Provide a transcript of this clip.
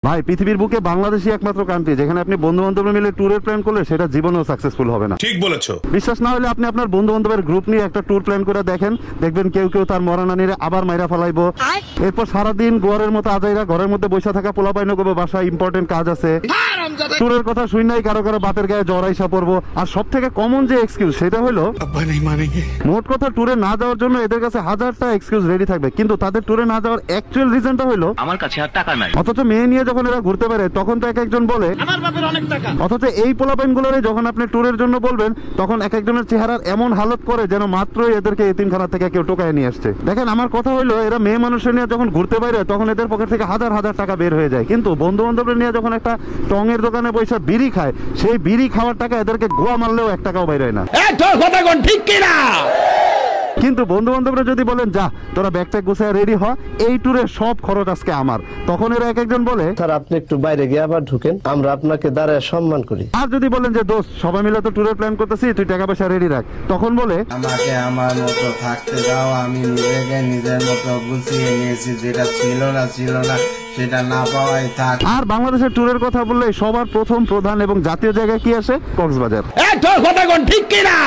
ভাই পৃথিবীর বুকে বাংলাদেশই একমাত্র কান্ট্রি যেখানে আপনি বন্ধু বান্ধব মিলে ট্যুরের প্ল্যান করলে সেটা জীবনেও সাকসেসফুল হবে না। ঠিক বলেছো। বিশ্বাস না হলে আপনি আপনার বন্ধু বান্ধবের গ্রুপ নিয়ে একটা ট্যুর প্ল্যান করে দেখেন, দেখবেন কেউ কেউ তার মরা নানিরে আবার মাইরা ফেলাইবো। এরপর সারাদিন গোয়ারের মতো আজাইরা ঘরের মধ্যে বসে থাকা পোলাপাইন করবো, বাসায় ইম্পর্টেন্ট কাজ আছে। ট্যুরের কথা শুই নাই কারো কারো বাতের গায়ে জ্বর আইসা পড়বো। আর সব থেকে কমন যে এক্সকিউজ সেটা হলো মোট কথা ট্যুরে না যাওয়ার জন্য এদের কাছে হাজারটা এক্সকিউজ রেডি থাকবে, কিন্তু তাদের ট্যুরে না যাওয়ার অ্যাকচুয়াল রিজনটা হলো আমার কাছে আর টাকা নাই। অথচ মেয়ে নিয়ে যখন এরা ঘুরতে পারে তখন তো এক একজন বলে আমার বাপের অনেক টাকা। অথচ এই পোলাপাইন গুলোরে যখন আপনি ট্যুরের জন্য বলবেন তখন এক একজনের চেহারার এমন হালত করে যেন মাত্রই এদেরকে এতিমখানা থেকে কেউ টোকায় নিয়ে আসছে। দেখেন আমার কথা হলো এরা মেয়ে মানুষের নিয়ে যখন ঘুরতে বাইরে তখন এদের পকেট থেকে হাজার হাজার টাকা বের হয়ে যায়, কিন্তু বন্ধু বান্ধবের নিয়ে যখন একটা টঙের দোকানে বসে বিড়ি খায় সেই বিড়ি খাওয়ার টাকা এদেরকে গোয়া মারলেও 1 টাকাও বাইর হয় না। ঠিক কিনা? কিন্তু বন্ধু বান্ধবরা যদি বলেন যা তোরা ব্যাগটা গুছায় রেডি হ, এই ট্যুরের সব খরচ আজকে আমার, তখন এরা এক একজন বলে স্যার আপনি একটু বাইরে গিয়ে আবার ঢুকেন, আমরা আপনাকে দাঁড়ায় সম্মান করি। আর যদি বলেন যে দোস্ত সবাই মিলে তো ট্যুরের প্ল্যান করতেছি তুই টাকা পয়সা রেডি রাখ, তখন বলে আমাকে আমার মতো থাকতে দাও, আমি নিজেকে নিজের মতো গুছিয়ে নিয়েছি, যেটা ছিল না সেটা না পাওয়াই থাক। আর বাংলাদেশের ট্যুরের কথা বললে সবার প্রথম প্রধান এবং জাতীয় জায়গা কি আসে? কক্সবাজার। ঠিক কিনা?